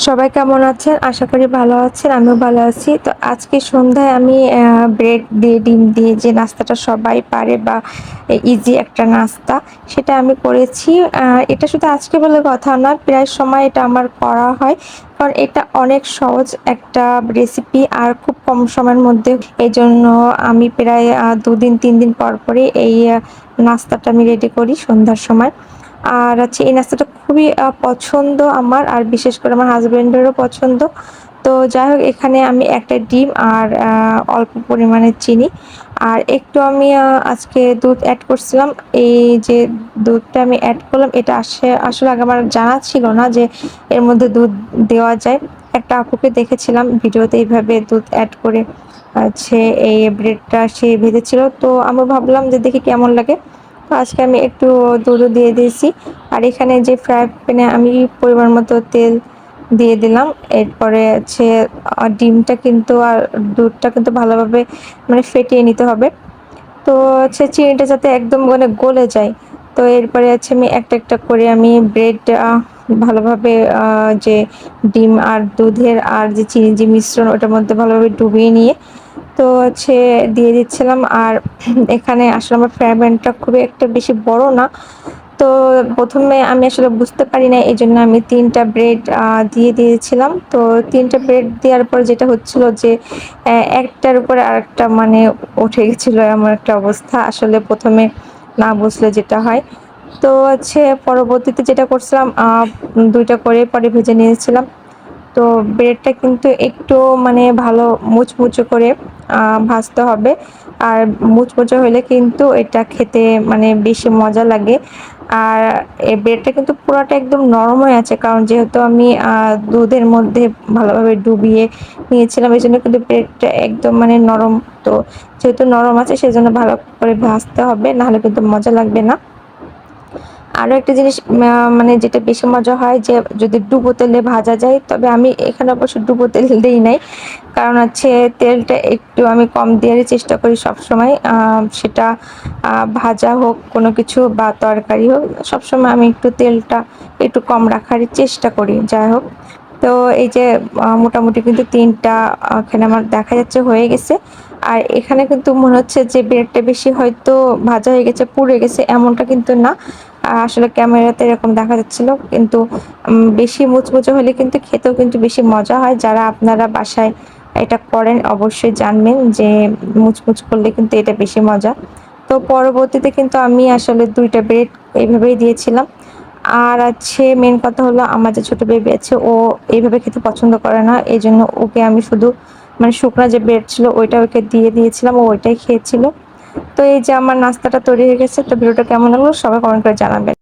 সবাই কেমন আছেন? আশা করি ভালো আছেন। আমিও ভালো আছি। তো আজকে সন্ধ্যায় আমি ব্রেড দিয়ে ডিম দিয়ে যে নাস্তাটা সবাই পারে বা ইজি একটা নাস্তা, সেটা আমি করেছি। এটা শুধু আজকে বলে কথা না, প্রায় সময় এটা আমার করা হয়। কারণ এটা অনেক সহজ একটা রেসিপি আর খুব কম সময়ের মধ্যে। এজন্য আমি প্রায় ২ দিন ৩ দিন পর পরই এই নাস্তাটা আমি রেডি করি সন্ধ্যার সময়। আর হচ্ছে এই নাস্তাটা খুবই পছন্দ আমার, আর বিশেষ করে আমার হাসব্যান্ডেরও পছন্দ। তো যাই হোক, এখানে আমি একটা ডিম আর অল্প পরিমাণে চিনি আর একটু আমি আজকে দুধ এড করছিলাম। এই যে দুধটা আমি এড করলাম, এটা আসলে আগে আমার জানা ছিল না যে এর মধ্যে দুধ দেওয়া যায়। একটা আপুকে দেখেছিলাম ভিডিওতে এইভাবে দুধ এড করে হচ্ছে এই ব্রেডটা সে ভেজেছিল। তো আমি ভাবলাম যে দেখি কেমন লাগে। তো আজকে আমি একটু দুধও দিয়ে দিয়েছি। আর এখানে যে ফ্রাই প্যানে আমি পরিমাণ মতো তেল দিয়ে দিলাম। এরপরে হচ্ছে ডিমটা কিন্তু আর দুধটা কিন্তু ভালোভাবে মানে ফেটিয়ে নিতে হবে। তো হচ্ছে চিনিটা যাতে একদম মানে গলে যায়। তো এরপরে হচ্ছে আমি একটা করে আমি ব্রেড ভালোভাবে যে ডিম আর দুধের আর যে চিনির যে মিশ্রণ ওটার মধ্যে ভালোভাবে ডুবিয়ে নিয়ে তো হচ্ছে দিয়ে দিচ্ছিলাম। আর এখানে আসলে আমার ফ্রাই প্যানটা খুবই একটা বেশি বড় না। তো ১ম এ আমি আসলে বুঝতে পারি নাই, এজন্য আমি ৩ টা ব্রেড দিয়ে দিয়েছিলাম। তো ৩ টা ব্রেড দেওয়ার পর যেটা হচ্ছিল যে একটার উপরে আরেকটা মানে উঠে গেছিল, এমন একটা অবস্থা। আসলে ১ম এ না বুঝলে যেটা হয়। তো হচ্ছে পরবর্তীতে যেটা করছিলাম ২ টা করে পরে ভেজে নিয়েছিলাম। তো ব্রেডটা কিন্তু একটু মানে ভালো মুচমুচে করে ভাজতে হবে। আর মুচমুচে হলে কিন্তু এটা খেতে মানে বেশি মজা লাগে। আর এই ব্রেডটা কিন্তু পুরাটা একদম নরম হয়ে আছে। কারণ যেহেতু আমি দুধের মধ্যে ভালোভাবে ডুবিয়ে নিয়েছিলাম, এজন্য কিন্তু ব্রেডটা একদম মানে নরম। তো যেহেতু নরম আছে সেজন্য ভালো করে ভাজতে হবে, নাহলে কিন্তু মজা লাগবে না। আরো একটা জিনিস মানে যেটা বেশি মজা হয় যে যদি ডুবো তেলে ভাজা যায়, তবে আমি এখানে অবশ্য ডুবো তেল দেই নাই। কারণ হচ্ছে তেলটা একটু আমি কম দেওয়ারই চেষ্টা করি সবসময়। সেটা ভাজা হোক কোনো কিছু বা তরকারি হোক, সবসময় আমি একটু তেলটা একটু কম রাখারই চেষ্টা করি। যাই হোক, তো এই যে মোটামুটি কিন্তু ৩ টা এখানে আমার দেখা যাচ্ছে হয়ে গেছে। আর এখানে কিন্তু মনে হচ্ছে যে ব্রেডটা বেশি হয়তো ভাজা হয়ে গেছে, পুড়ে গেছে, এমনটা কিন্তু না। আসলে ক্যামেরাতে এরকম দেখা যাচ্ছিল। কিন্তু বেশি মুচমুচে হলে কিন্তু খেতেও কিন্তু বেশি মজা হয়। যারা আপনারা বাসায় এটা করেন অবশ্যই জানবেন যে মুচমুচ করলে কিন্তু এটা বেশি মজা। তো পরবর্তীতে কিন্তু আমি আসলে ২ টা ব্রেড এভাবেই দিয়েছিলাম। আর হচ্ছে মেইন কথা হলো, আমার যে ছোট বেবি আছে ও এইভাবে খেতে পছন্দ করে না। এজন্য ওকে আমি শুধু মানে শুকনা যে ব্রেড ছিল ওইটা ওকে দিয়ে দিয়েছিলাম, ও ওইটাই খেয়েছিল। তো এই যে আমার নাস্তাটা তৈরি হয়ে গেছে। তো ভিডিওটা কেমন লাগলো সবাই কমেন্ট করে জানাবেন।